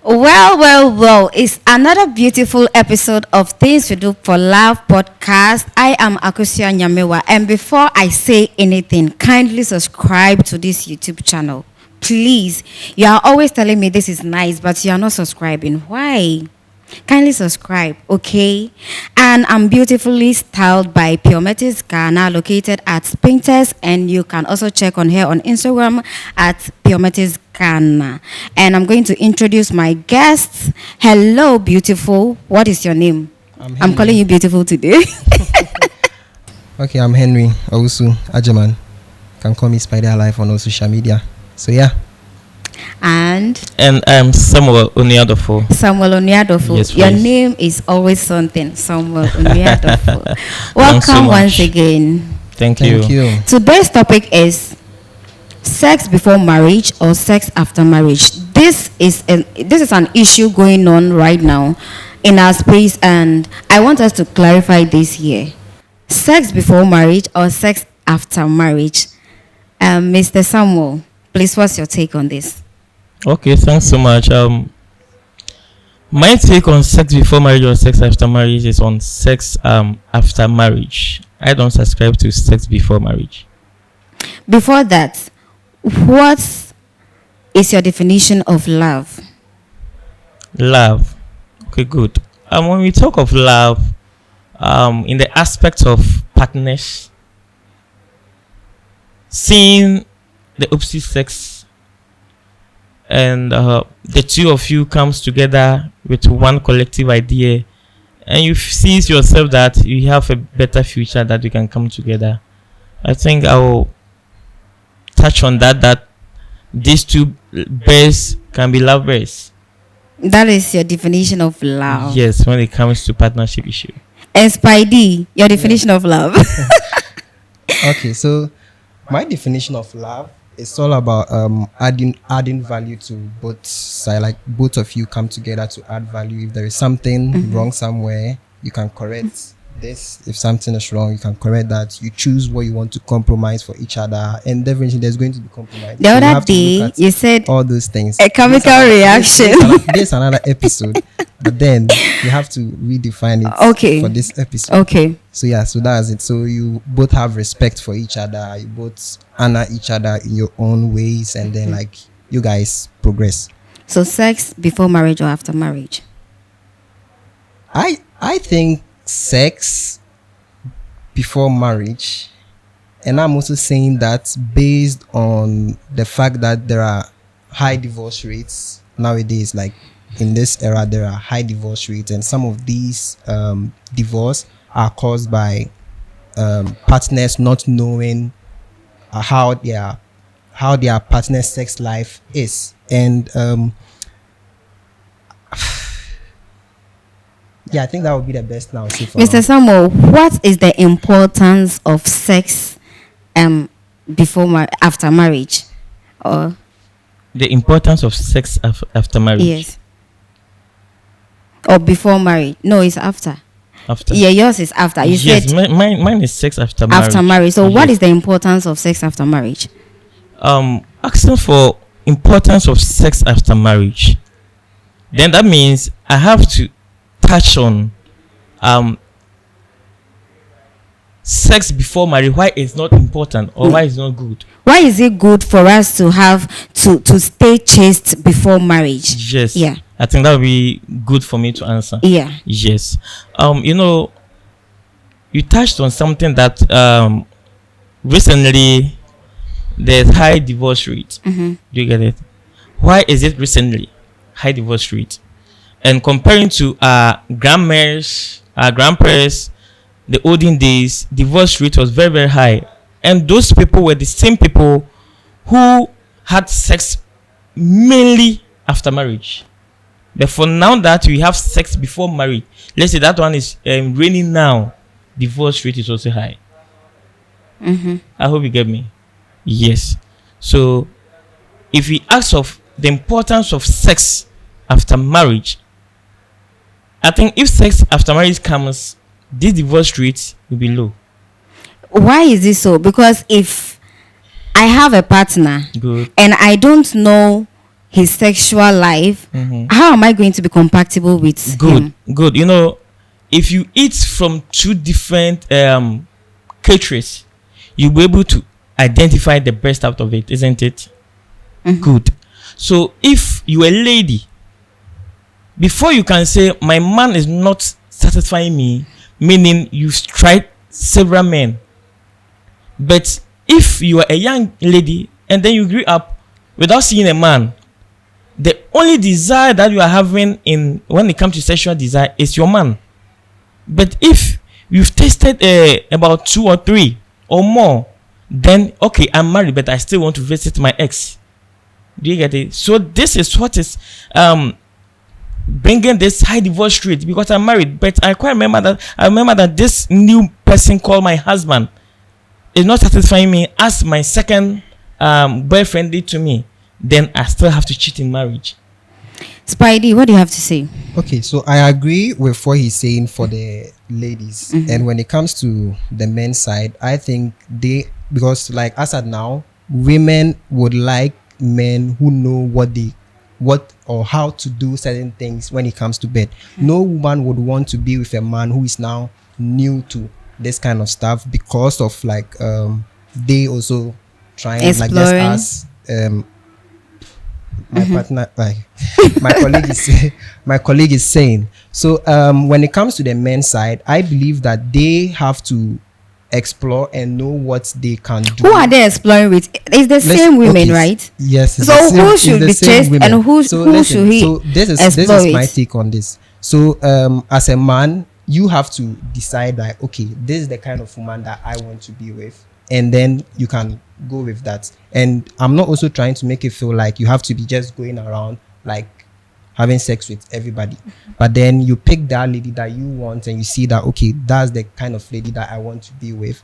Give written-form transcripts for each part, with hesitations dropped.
Well. It's another beautiful episode of Things We Do for Love podcast. I am Akusia Nyamewa, and before I say anything, kindly subscribe to this YouTube channel. Please, you are always telling me this is nice, but you are not subscribing. Why? Kindly subscribe, okay? And I'm beautifully styled by Piometis Ghana, located at Spintex, and you can also check on her on Instagram at Piometis Ghana. And I'm going to introduce my guests. Hello, beautiful. What is your name? I'm calling you beautiful today. Okay, I'm Henry Owusu Ajaman. You can call me Spider Alive on all social media. So yeah. And I'm Samuel Oniadofo. Yes, your name is always something. Samuel Oniadofo. Welcome once again. Thank you. Today's topic is sex before marriage or sex after marriage. This is an issue going on right now in our space, and I want us to clarify this here. Sex before marriage or sex after marriage? Mr. Samuel, please, what's your take on this? Okay, thanks so much. My take on sex before marriage or sex after marriage is on sex after marriage. I don't subscribe to sex before marriage. Before that, what is your definition of love? Love. Okay, good. When we talk of love, in the aspect of partners, seeing the opposite sex and the two of you comes together with one collective idea, and you see yourself that you have a better future, that you can come together. I think I will touch on that these two birds can be lovers. That is your definition of love. Yes, when it comes to partnership issue. And Spidey, your definition of love. Okay, so my definition of love is all about adding value to both sides. Like both of you come together to add value. If there is something wrong somewhere, you can correct this. If something is wrong, you can correct that. You choose what you want to compromise for each other, and definitely there's going to be compromise. The other day, you said all those things. A chemical reaction. There's another episode, but then you have to redefine it for this episode. Okay. So yeah, so that's it. So you both have respect for each other. You both honor each other in your own ways, and then like you guys progress. So sex before marriage or after marriage? I think sex before marriage, and I'm also saying that based on the fact that there are high divorce rates nowadays. Like in this era, there are high divorce rates, and some of these divorce are caused by partners not knowing how their partner's sex life is, and yeah, I think that would be the best now. Mr. Samuel, what is the importance of sex after marriage? Or the importance of sex after marriage? Yes. Or before marriage? No, it's after. After. Yeah, yours is after. You yes, said mine is sex after marriage. After marriage. So yes. What is the importance of sex after marriage? Asking for importance of sex after marriage, then that means I have to touch on sex before marriage. Why it's not important, or why it's not good? Why is it good for us to have to stay chaste before marriage? Yes. Yeah. I think that would be good for me to answer. Yeah. Yes. You touched on something that recently there's high divorce rate. Do you get it? Why is it recently high divorce rate? And comparing to our grandparents, the olden days, divorce rate was very, very high. And those people were the same people who had sex mainly after marriage. But for now that we have sex before marriage, let's say that one is raining now, divorce rate is also high. I hope you get me. Yes. So if we ask of the importance of sex after marriage, I think if sex after marriage comes, this divorce rate will be low. Why is this so? Because if I have a partner Good. and I don't know his sexual life, how am I going to be compatible with Good, him? good. You know, if you eat from two different caterers, you'll be able to identify the best out of it, isn't it? Good. So if you're a lady, before you can say my man is not satisfying me, meaning you've tried several men. But if you are a young lady and then you grew up without seeing a man, the only desire that you are having in when it comes to sexual desire is your man. But if you've tested about 2 or 3 or more, then okay, I'm married, but I still want to visit my ex. Do you get it? So this is what is bringing this high divorce rate, because I'm married, but I remember that this new person called my husband is not satisfying me as my second boyfriend did to me. Then I still have to cheat in marriage. Spidey, what do you have to say? Okay, so I agree with what he's saying for the ladies. And when it comes to the men's side, I think because like as at now, women would like men who know what or how to do certain things when it comes to bed. No woman would want to be with a man who is now new to this kind of stuff, because of like they also trying like just as my partner, like my colleague is saying. So when it comes to the men's side, I believe that they have to explore and know what they can do. Who are they exploring with? It's the same women, right? Yes. So who should be chased and who should he? So this is my take on this. So as a man, you have to decide that okay, this is the kind of woman that I want to be with, and then you can go with that. And I'm not also trying to make it feel like you have to be just going around like having sex with everybody, but then you pick that lady that you want and you see that okay, that's the kind of lady that I want to be with.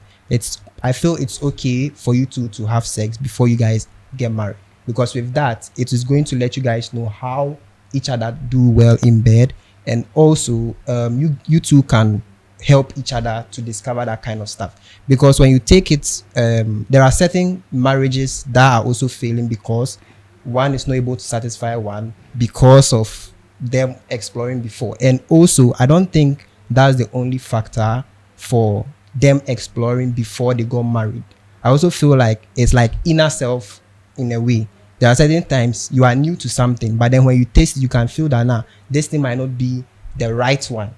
I feel it's okay for you to have sex before you guys get married, because with that it is going to let you guys know how each other do well in bed, and also you two can help each other to discover that kind of stuff. Because when you take it, there are certain marriages that are also failing because one is not able to satisfy one because of them exploring before. And also I don't think that's the only factor for them exploring before they got married. I also feel like it's like inner self in a way. There are certain times you are new to something, but then when you taste it, you can feel that now this thing might not be the right one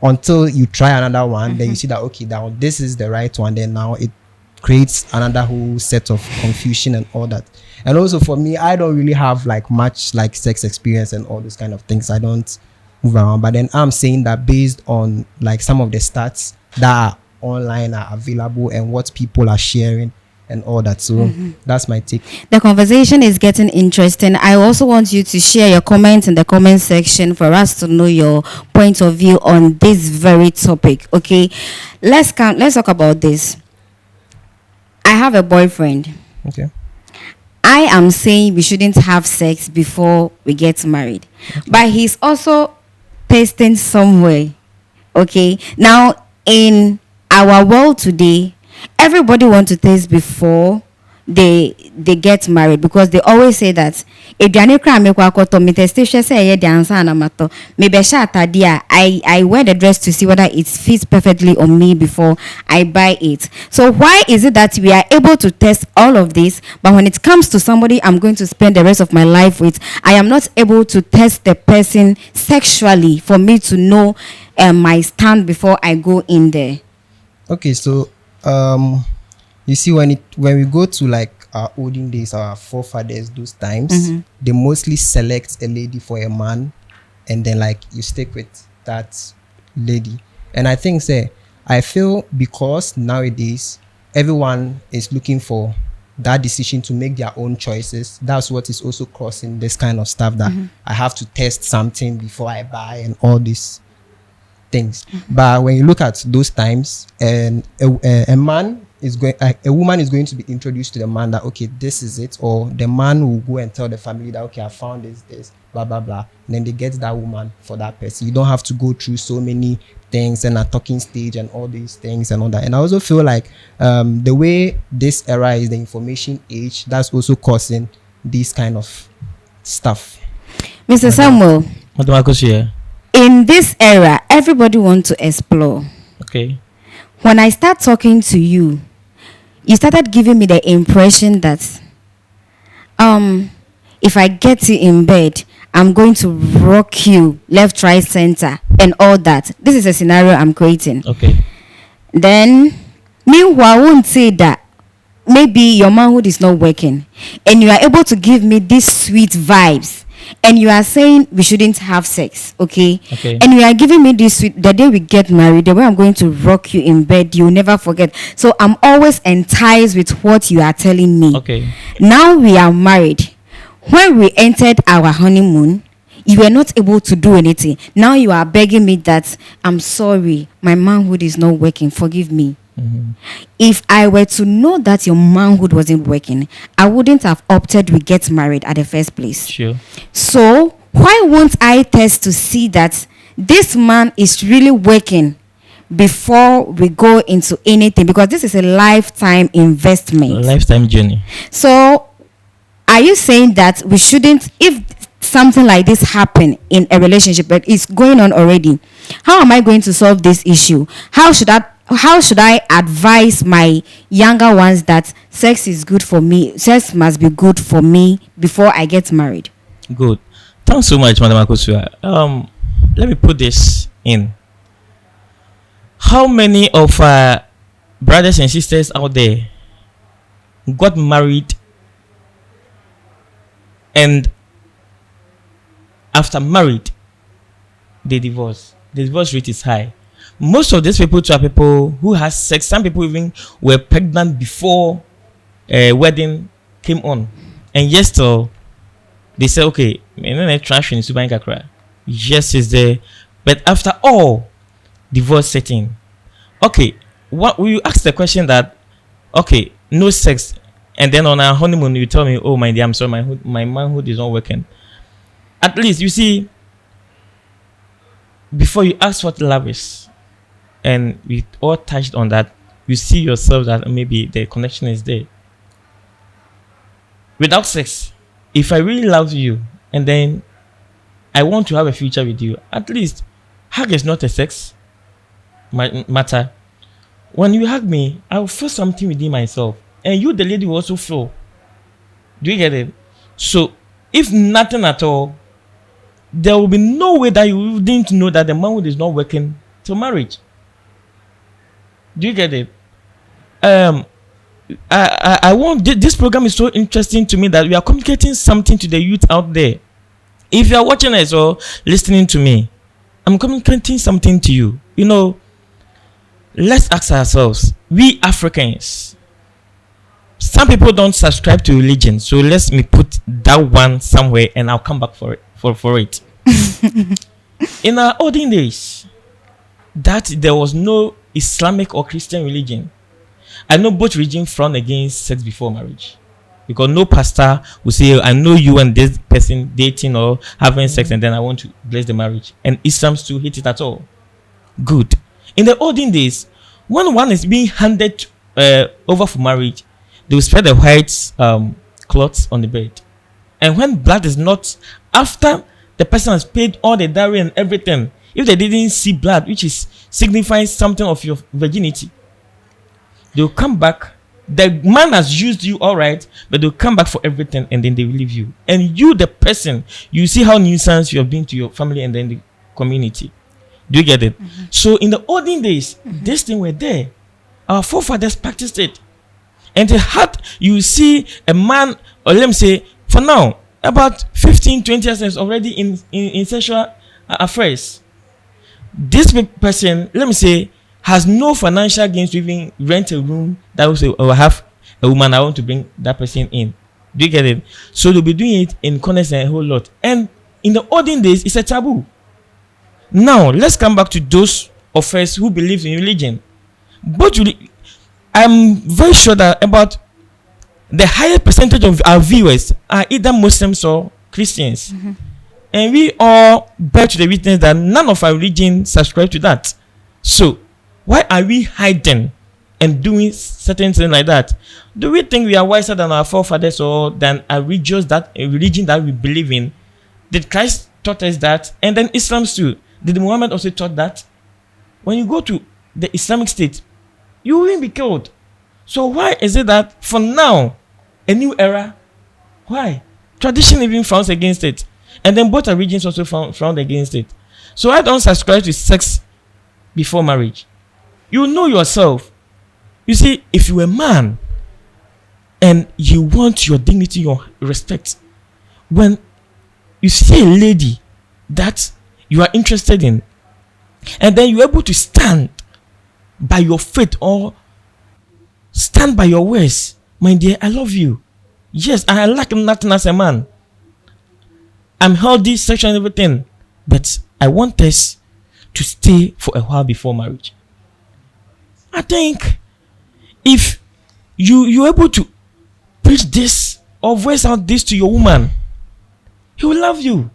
until you try another one. Then you see that okay, now this is the right one. Then now it creates another whole set of confusion and all that. And also for me, I don't really have like much like sex experience and all those kind of things. I don't move around, but then I'm saying that based on like some of the stats that are online are available and what people are sharing and all that. So that's my take. The conversation is getting interesting. I also want you to share your comments in the comment section for us to know your point of view on this very topic. Okay, let's talk about this. I have a boyfriend. Okay. I am saying we shouldn't have sex before we get married, but he's also testing somewhere. Okay, now in our world today, everybody wants to taste before they get married, because they always say that aduane kra me kwa koto me test hwe say ye dansa na mato me be sha atade a I wear the dress to see whether it fits perfectly on me before I buy it. So why is it that we are able to test all of this, but when it comes to somebody I'm going to spend the rest of my life with, I am not able to test the person sexually for me to know my stand before I go in there? Okay, so you see, when we go to like our olden days, our forefathers, those times, they mostly select a lady for a man, and then like you stick with that lady. And I think I feel because nowadays everyone is looking for that decision to make their own choices. That's what is also causing this kind of stuff that I have to test something before I buy and all these things. But when you look at those times, and a woman is going to be introduced to the man that okay, this is it, or the man will go and tell the family that okay, I found this blah blah blah, and then they get that woman for that person. You don't have to go through so many things and a talking stage and all these things and all that. And I also feel like the way this era is the information age, that's also causing these kind of stuff. Mr. Samuel, Madam Akosia. in this era, everybody wants to explore. Okay. When I start talking to you, you started giving me the impression that if I get you in bed, I'm going to rock you left, right, center, and all that. This is a scenario I'm creating. Okay. Then, meanwhile, I won't say that maybe your manhood is not working, and you are able to give me these sweet vibes, and you are saying we shouldn't have sex, okay? Okay. And you are giving me this sweet. The day we get married, the way I'm going to rock you in bed, you'll never forget. So I'm always enticed with what you are telling me. Okay. Now we are married. When we entered our honeymoon, you were not able to do anything. Now you are begging me that I'm sorry, my manhood is not working. Forgive me. If I were to know that your manhood wasn't working, I wouldn't have opted we get married at the first place. Sure. So why won't I test to see that this man is really working before we go into anything? Because this is a lifetime investment. Lifetime journey. So are you saying that we shouldn't, if something like this happen in a relationship but it's going on already, how am I going to solve this issue? How should I advise my younger ones that sex is good for me, sex must be good for me before I get married? Good. Thanks so much, Madam Akosua. Let me put this in. How many of our brothers and sisters out there got married and after married they divorce? The divorce rate is high. Most of these people are people who has sex. Some people even were pregnant before wedding came on, and yes, so they say, okay, yes is there, but after all, divorce setting. Okay, what will you ask the question that, okay, no sex, and then on our honeymoon you tell me, oh my dear, I'm sorry, my manhood is not working. At least you see, before you ask what love is, and we all touched on that, you see yourself that maybe the connection is there. Without sex, if I really love you and then I want to have a future with you, at least hug is not a sex matter. When you hug me, I will feel something within myself, and you, the lady, will also feel. Do you get it? So if nothing at all, there will be no way that you didn't know that the manhood is not working till marriage. Do you get it? I want this program is so interesting to me that we are communicating something to the youth out there. If you are watching us or listening to me, I'm communicating something to you. You know, let's ask ourselves, we Africans, some people don't subscribe to religion, so let me put that one somewhere and I'll come back for it. For it. In our olden days, that there was no Islamic or Christian religion. I know both religions frown against sex before marriage, because no pastor will say, I know you and this person dating or having sex and then I want to bless the marriage. And Islam still hate it at all. Good. In the olden days, when one is being handed over for marriage, they will spread the white cloths on the bed. And when blood is not, after the person has paid all the dowry and everything, if they didn't see blood, which is signifying something of your virginity, they'll come back. The man has used you, all right, but they'll come back for everything and then they will leave you. And you, the person, you see how nuisance you have been to your family and then the community. Do you get it? Mm-hmm. So in the olden days, this thing were there. Our forefathers practiced it. And the heart, you see a man, or let me say, for now, about 15, 20 years already in sexual affairs. This person, let me say, has no financial gains to even rent a room that will have a woman. I want to bring that person in. Do you get it? So they'll be doing it in corners and a whole lot. And in the olden days, it's a taboo. Now, let's come back to those of us who believe in religion. But I'm very sure that about the higher percentage of our viewers are either Muslims or Christians. Mm-hmm. And we all bear to the witness that none of our religion subscribe to that. So why are we hiding and doing certain things like that. Do we think we are wiser than our forefathers or than a religion that we believe in? Did Christ taught us that? And then Islam too. Did Muhammad also taught that? When you go to the Islamic State, you will be killed. So why is it that for now, a new era, why? Tradition even frowns against it. And then both religions also frowned against it. So I don't subscribe to sex before marriage. You know yourself. You see, if you're a man and you want your dignity, your respect, when you see a lady that you are interested in, and then you're able to stand by your faith or stand by your words, my dear, I love you. Yes, I lack nothing as a man. I'm healthy, sexual, and everything, but I want us to stay for a while before marriage. I think if you're able to preach this or voice out this to your woman, he will love you.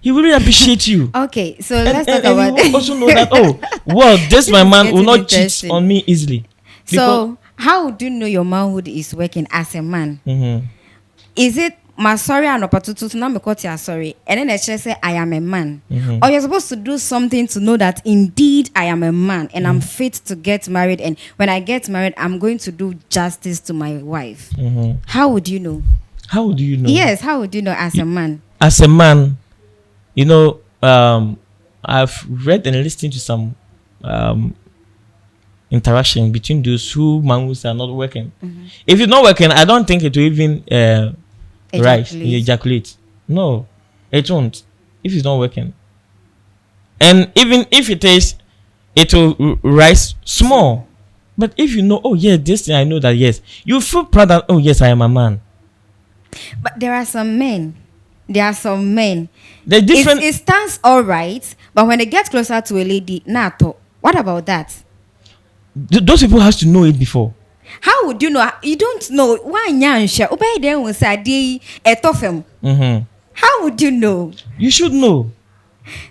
He will really appreciate you. Okay, so let's talk and about you will also know that, oh, well, this my man will not cheat interesting. on me easily. So how would you know your manhood is working as a man? Mhm. Is it my sorry and opportunity now because you're sorry, and then I just say I am a man, Mhm. or you're supposed to do something to know that indeed I am a man and I'm fit to get married, and when I get married I'm going to do justice to my wife? Mhm. How would you know? How do you know? Yes, how would you know as a man? As a man, you know, I've read and listened to some interaction between those who manhood are not working. If it's not working, I don't think it will even rise, ejaculate. No, it won't. If it's not working, and even if it is, it will rise small. But if you know, oh yeah, this thing I know that yes, you feel proud that oh yes, I am a man. But there are some men. The different. It stands all right, but when they get closer to a lady, what about that? Those people has to know it before. How would you know? You don't know. Why nyansha? Obey them will say etofem. Mm-hmm. How would you know? You should know.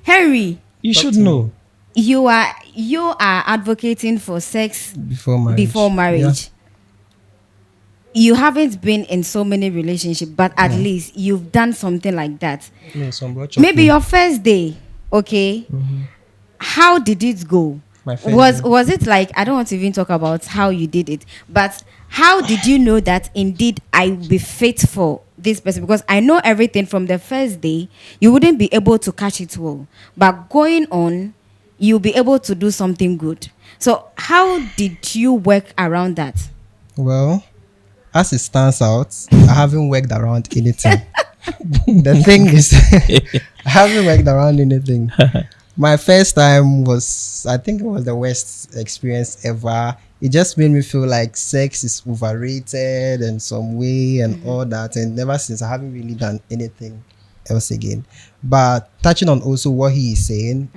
Henry, You should know. you are advocating for sex Before marriage. Yeah. You haven't been in so many relationships, but at least you've done something like that. Yeah, Maybe your first day, okay? How did it go? My first Was it like, I don't want to even talk about how you did it, but how did you know that indeed I will be fit for this person? Because I know everything from the first day, you wouldn't be able to catch it well, but going on, you'll be able to do something good. So how did you work around that? Well, as it stands out, I haven't worked around anything. The thing is, I haven't worked around anything. My first time was, I think it was the worst experience ever. It just made me feel like sex is overrated in some way and all that. And ever since, I haven't really done anything else again. But touching on also what he is saying,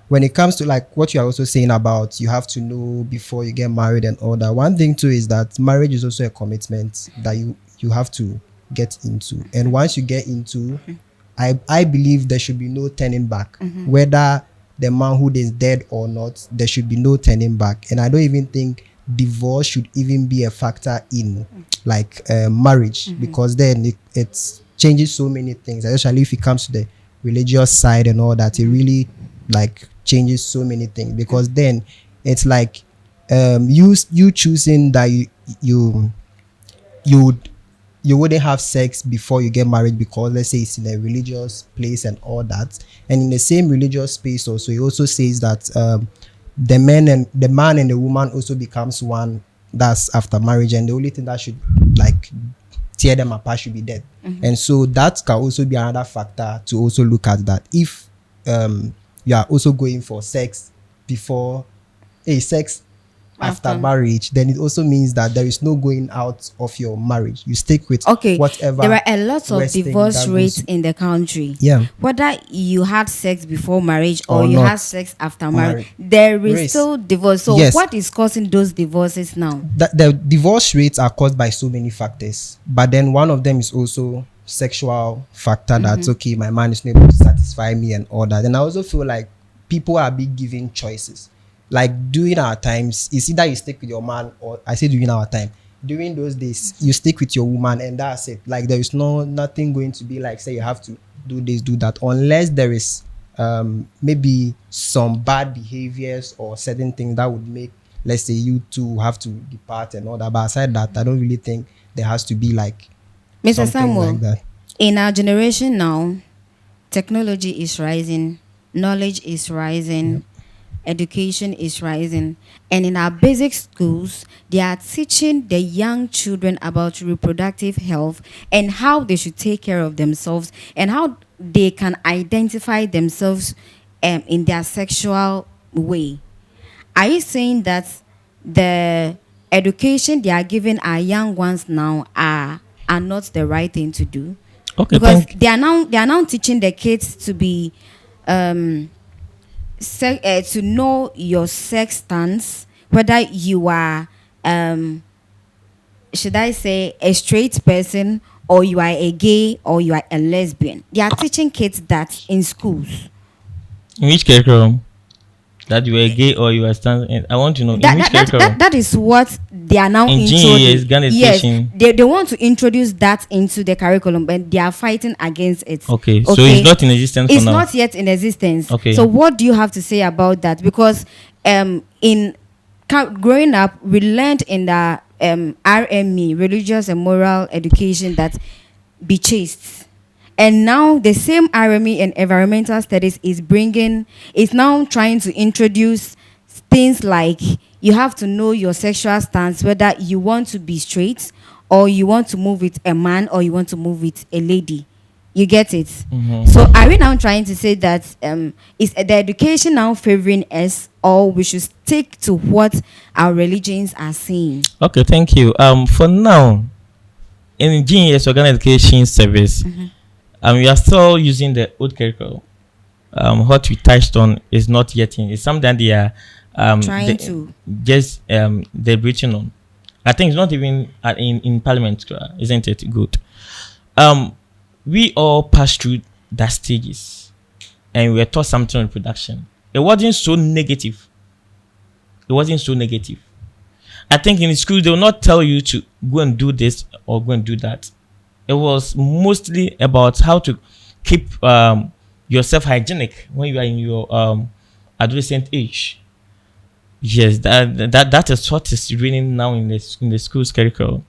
when it comes to like what you are also saying about you have to know before you get married and all that, one thing too is that marriage is also a commitment that you have to get into. And once you get into, I believe there should be no turning back. Whether the manhood is dead or not, there should be no turning back. And I don't even think divorce should even be a factor in like marriage, because then it changes so many things, especially if it comes to the religious side and all that. It really like changes so many things, because then it's like you choosing that you wouldn't have sex before you get married, because let's say it's in a religious place and all that. And in the same religious space also, it also says that the man and the woman also becomes one. That's after marriage, and the only thing that should like tear them apart should be death. And so that can also be another factor to also look at, that if you are also going for sex before sex after marriage, then it also means that there is no going out of your marriage. You stick with whatever. There are a lot of divorce rates in the country. Yeah. Whether you had sex before marriage or you not. had sex after marriage, there is still divorce. So what is causing those divorces now? The divorce rates are caused by so many factors, but then one of them is also sexual factor. That's okay, my man is not able to satisfy me and all that. And I also feel like people are being given choices. Like during our times, it's either you stick with your man, or I say during our time. During those days, you stick with your woman and that's it. Like there is nothing going to be like say you have to do this, do that, unless there is maybe some bad behaviors or certain things that would make, let's say, you two have to depart and all that. But aside that, I don't really think there has to be like Mr. something Samuel, like that. in our generation now, technology is rising, knowledge is rising, education is rising, and in our basic schools they are teaching the young children about reproductive health and how they should take care of themselves and how they can identify themselves in their sexual way. Are you saying that the education they are giving our young ones now are not the right thing to do? Okay, Because thank. they are now teaching the kids to be to know your sex stance, whether you are should I say a straight person, or you are a gay, or you are a lesbian. They are teaching kids that in schools. In which curriculum? That you were gay or you were standing? I want to know in That which that, that, curriculum. that, that is what they are now In junior years, introducing. Ghana Yes, education. they want to introduce that into the curriculum, but they are fighting against it. Okay, so it's not in existence It's for now. not yet in existence. Okay. So what do you have to say about that? Because in growing up, we learned in the RME, religious and moral education, that be chaste. And now the same RME and environmental studies is now trying to introduce things like you have to know your sexual stance, whether you want to be straight, or you want to move with a man, or you want to move with a lady. You get it? So are we now trying to say that is the education now favoring us, or we should stick to what our religions are saying? Okay, thank you. For now, in junior years organ education service, we are still using the old curriculum. What we touched on is not yet in. It's something that they are Trying to. just deliberating on. I think it's not even in parliament, isn't it? Good. We all passed through that stages, and we were taught something on production. It wasn't so negative. It wasn't so negative. I think in school they will not tell you to go and do this or go and do that. It was mostly about how to keep yourself hygienic when you are in your adolescent age. Yes, that is what is reading now in the school's curriculum.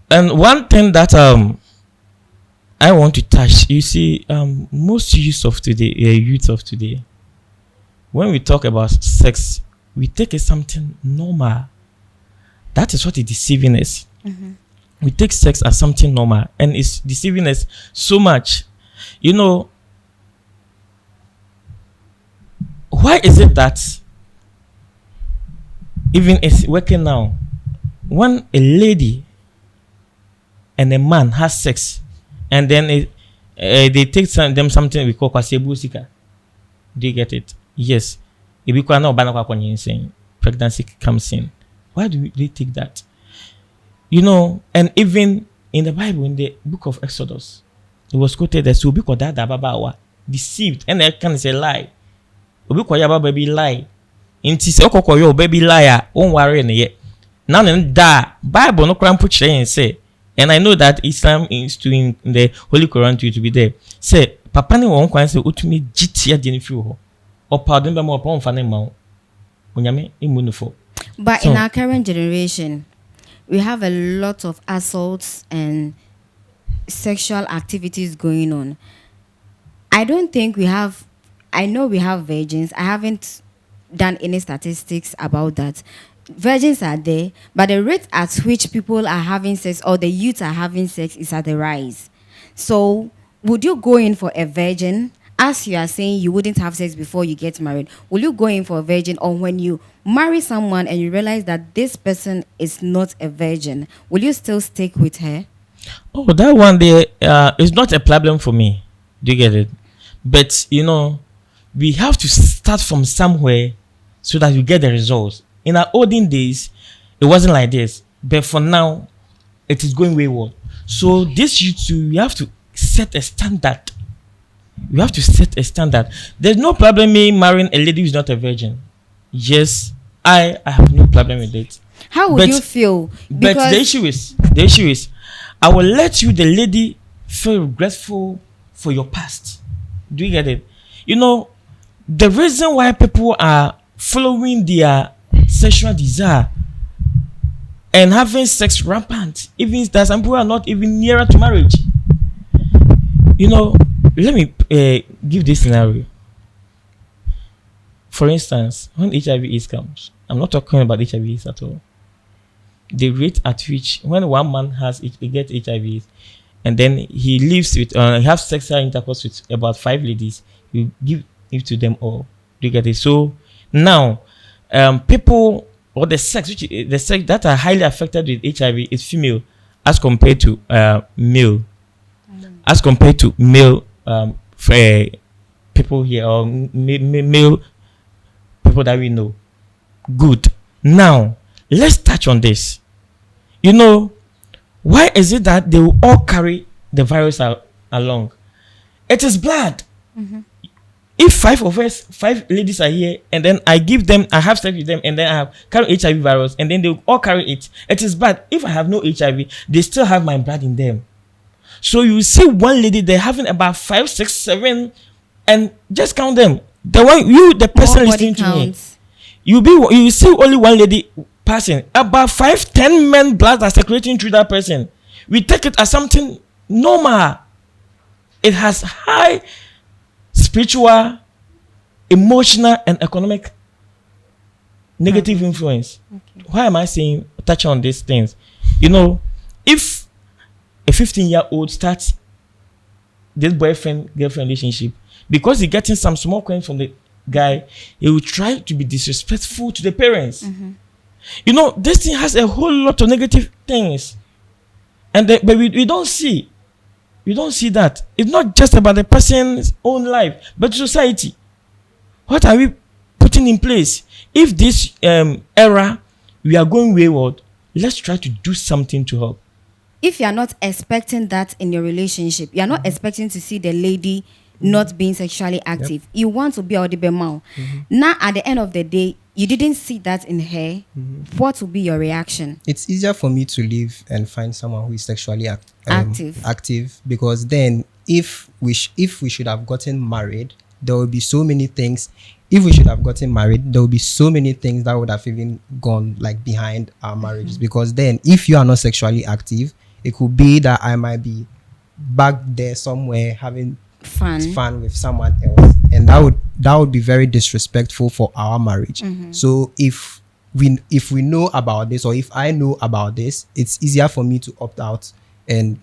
And one thing that I want to touch, you see, most youth of today, when we talk about sex, we take it something normal. That is what is deceiving us. We take sex as something normal, and it's deceiving us so much. You know, why is it that even it's working now, when a lady and a man has sex, and then they take them something we call kwasebu sika. Do you get it? Yes. If we saying pregnancy comes in, why do they take that? You know, and even in the Bible, in the book of Exodus, it was quoted that so because that babawa deceived, and that can say lie. Obi kwaya baby lie. Inti se okokoyo baby liar, won't worry in yet. Now and da Bible no cram put and say. And I know that Islam is to in the Holy Quran to be there. Say, Papa ni won kwan say utumi gitia de nfi ho. Or pardon be mo pon fa ne ma. Onyame immunifo. But in our current generation, we have a lot of assaults and sexual activities going on. I don't think I know we have virgins. I haven't done any statistics about that. Virgins are there, but the rate at which people are having sex, or the youth are having sex, is at the rise. So would you go in for a virgin? As you are saying, you wouldn't have sex before you get married. Will you go in for a virgin, or when you marry someone and you realize that this person is not a virgin, will you still stick with her? Oh, that one there is not a problem for me. Do you get it? But you know, we have to start from somewhere so that you get the results. In our olden days, it wasn't like this. But for now, it is going wayward. So this YouTube, we have to set a standard. You have to set a standard. There's no problem me marrying a lady who's not a virgin. Yes, I have no problem with it. How would you feel? But the issue is, I will let you, the lady, feel regretful for your past. Do you get it? You know, the reason why people are following their sexual desire and having sex rampant, even that some people are not even nearer to marriage. You know, let me give this scenario. For instance, when HIV/AIDS comes, I'm not talking about HIV/AIDS at all. The rate at which when one man he gets HIV, and then he lives with he has sexual intercourse with about 5 ladies, you give it to them all. Do you get it? So now, people or the sex that are highly affected with HIV is female as compared to male. As compared to male people here or male people that we know. Good. Now, let's touch on this. You know, why is it that they will all carry the virus along? It is blood. If 5 ladies are here and then I have sex with them and then I have carry HIV virus and then they will all carry it, it is bad. If I have no HIV, they still have my blood in them. So you see one lady, they're having about 5, 6, 7, and just count them. The person listening to me, you see only one lady passing. About 5, 10 men blood are circulating through that person. We take it as something normal. It has high spiritual, emotional, and economic negative influence. Okay. Why am I saying touch on these things? You know, if a 15-year-old starts this boyfriend-girlfriend relationship, because he's getting some small coin from the guy, he will try to be disrespectful to the parents. You know, this thing has a whole lot of negative things, and but we don't see. We don't see that. It's not just about the person's own life, but society. What are we putting in place? If this era we are going wayward, let's try to do something to help. If you are not expecting that in your relationship, you are not expecting to see the lady not being sexually active. Yep. You want to be audible. Now, at the end of the day, you didn't see that in her. What will be your reaction? It's easier for me to leave and find someone who is sexually active, because then if we should have gotten married, there will be so many things. If we should have gotten married, there will be so many things that would have even gone like behind our marriages. Because then, if you are not sexually active, it could be that I might be back there somewhere having fun with someone else, and that would be very disrespectful for our marriage. So if we know about this, or if I know about this, it's easier for me to opt out and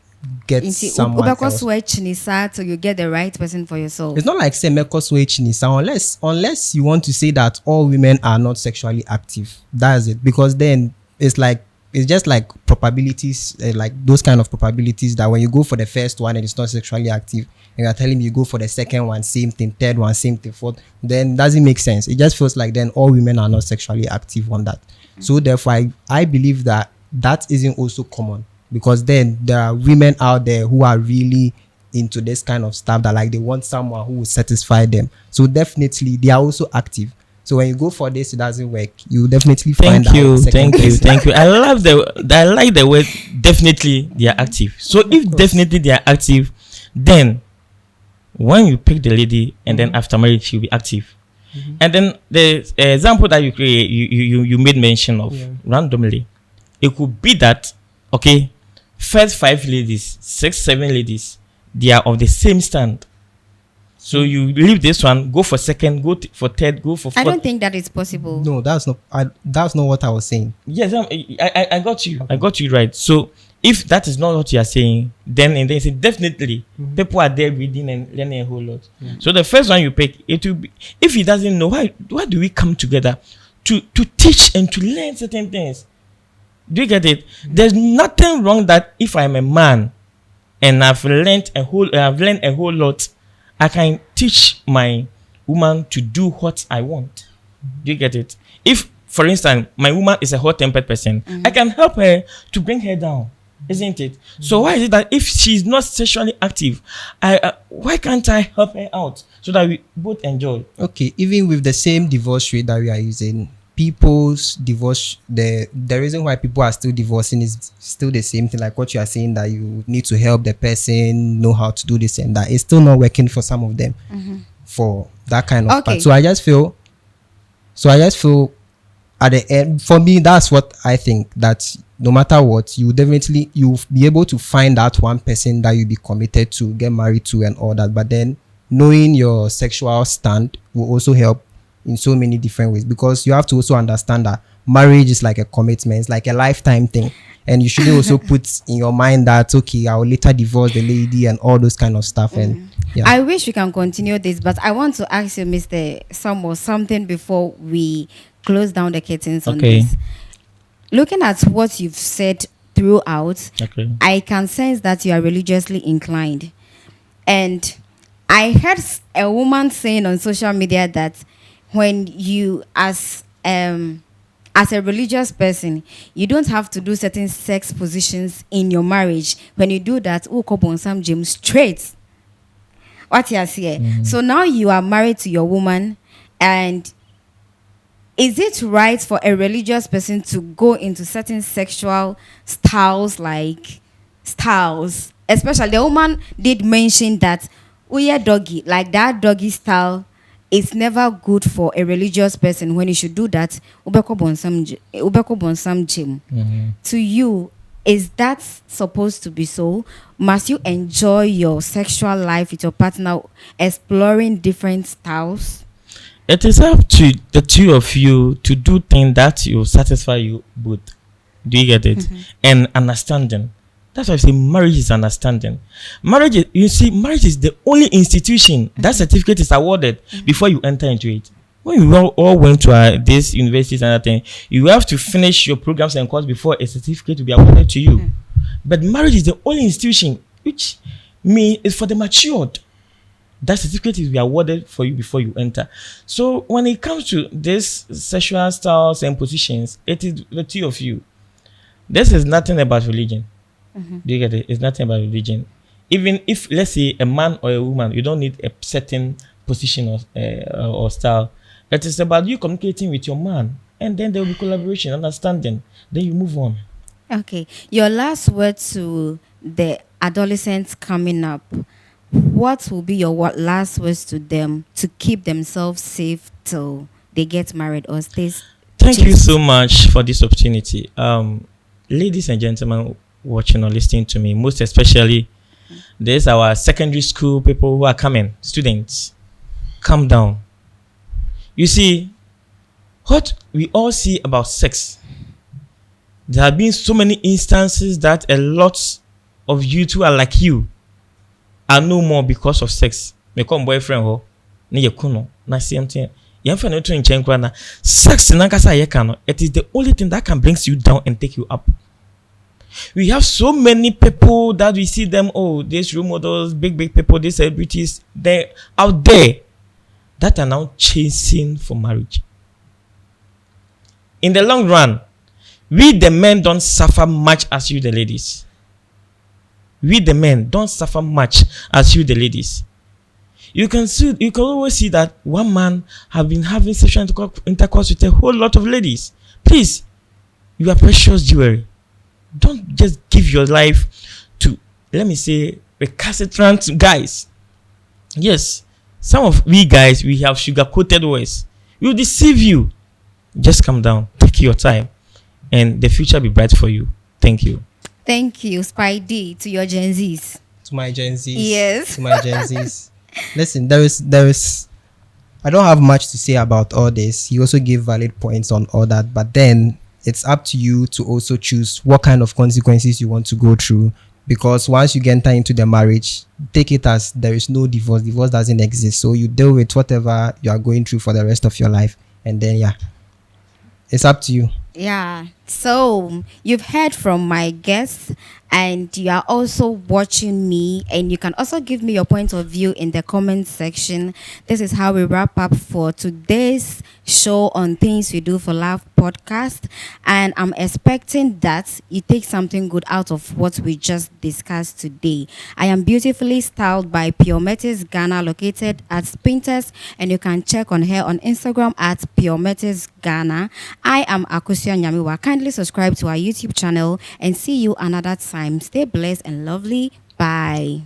get someone else. So you get the right person for yourself. It's not like say unless you want to say that all women are not sexually active. That's it. Because then it's just like probabilities, like those kind of probabilities that when you go for the first one and it's not sexually active, and you're telling me you go for the second one, same thing, third one, same thing, fourth, then doesn't make sense. It just feels like then all women are not sexually active on that. So therefore, I believe that isn't also common, because then there are women out there who are really into this kind of stuff, that like they want someone who will satisfy them. So definitely they are also active. So when you go for this, it doesn't work. You definitely find out. Thank you. I like the word definitely they are active. So if definitely they are active, then when you pick the lady and then after marriage she'll be active. And then the example that you made mention of randomly, it could be that first 5 ladies, 6, 7 ladies, they are of the same stand. So you leave this one, go for second, go for third, go for fourth. I don't think that is possible. No, that's not what I was saying. Yes, I got you. I got you right. So if that is not what you are saying, then and they say definitely people are there reading and learning a whole lot. So the first one you pick, it will be, if he doesn't know, why do we come together to teach and to learn certain things? Do you get it? There's nothing wrong that if I'm a man and I've learned a whole lot, I can teach my woman to do what I want. Do you get it? If, for instance, my woman is a hot-tempered person, I can help her to bring her down. isn't it? So why is it that if she's not sexually active, why can't I help her out so that we both enjoy? Okay, even with the same divorce rate that we are using, people's divorce, the reason why people are still divorcing is still the same thing, like what you are saying, that you need to help the person know how to do this and that. It's still not working for some of them for that kind of Okay. part. So I just feel at the end, for me, that's what I think, that no matter what, you'll be able to find that one person that you'll be committed to, get married to and all that. But then knowing your sexual stand will also help in so many different ways, because you have to also understand that marriage is like a commitment, it's like a lifetime thing. And you should also put in your mind that, okay, I will later divorce the lady and all those kind of stuff. And yeah. I wish we can continue this, but I want to ask you, Mr. Samuel, something before we close down the curtains on Okay. this. Looking at what you've said throughout, Okay. I can sense that you are religiously inclined. And I heard a woman saying on social media that when you, as a religious person, you don't have to do certain sex positions in your marriage. When you do that, some gym straight. What you see? So now you are married to your woman, and is it right for a religious person to go into certain sexual styles, especially the woman did mention that doggy, like that doggy style, it's never good for a religious person. When you should do that, ubeko bonsam gym. To you, is that supposed to be so? Must you enjoy your sexual life with your partner, exploring different styles? It is up to the two of you to do things that will satisfy you both. Do you get it? And understanding. That's why I say marriage is understanding. Marriage is the only institution that certificate is awarded before you enter into it. When we all went to this universities and everything, you have to finish your programs and course before a certificate will be awarded to you. But marriage is the only institution which is for the matured. That certificate will be awarded for you before you enter. So when it comes to this sexual styles and positions, it is the two of you. This is nothing about religion. Do you get it? It's nothing about religion. Even if, let's say, a man or a woman, you don't need a certain position or style. It is about you communicating with your man, and then there will be collaboration, understanding. Then you move on. Okay. Your last word to the adolescents coming up. What will be your last words to them to keep themselves safe till they get married or stay? Thank you so much for this opportunity. Ladies and gentlemen watching or listening to me, most especially, there's our secondary school people who are coming, students. Calm down. You see, what we all see about sex, there have been so many instances that a lot of you who are like you are no more because of sex. Me come boyfriend ho, ne ye kuno, na same thing. Yamfa no to nchen kwa na sex nankasa ye ka no, it is the only thing that can bring you down and take you up. We have so many people that we see them, these role models, big people, these celebrities, they're out there that are now chasing for marriage. In the long run, we the men don't suffer much as you the ladies. We the men don't suffer much as you the ladies. You can always see that one man have been having sexual intercourse with a whole lot of ladies. Please, you are precious jewelry. Don't just give your life to, let me say, recalcitrant guys. Yes, some of we guys, we have sugar-coated words. We will deceive you. Just calm down. Take your time. And the future will be bright for you. Thank you. Thank you, Spidey, to your Gen Zs. To my Gen Zs. Yes. To my Gen Zs. Listen, there is I don't have much to say about all this. You also give valid points on all that, but then it's up to you to also choose what kind of consequences you want to go through. Because once you get into the marriage, take it as there is no divorce. Divorce doesn't exist. So you deal with whatever you are going through for the rest of your life. And then, it's up to you. Yeah. So, you've heard from my guests, and you are also watching me, and you can also give me your point of view in the comment section. This is how we wrap up for today's show on Things We Do for Love podcast. And I'm expecting that you take something good out of what we just discussed today. I am beautifully styled by Pure Metis Ghana, located at Spinters, and you can check on her on Instagram at Pure Metis Ghana. I am Akosia Nyamiwa. Kindly subscribe to our YouTube channel and see you another time. Stay blessed and lovely. Bye.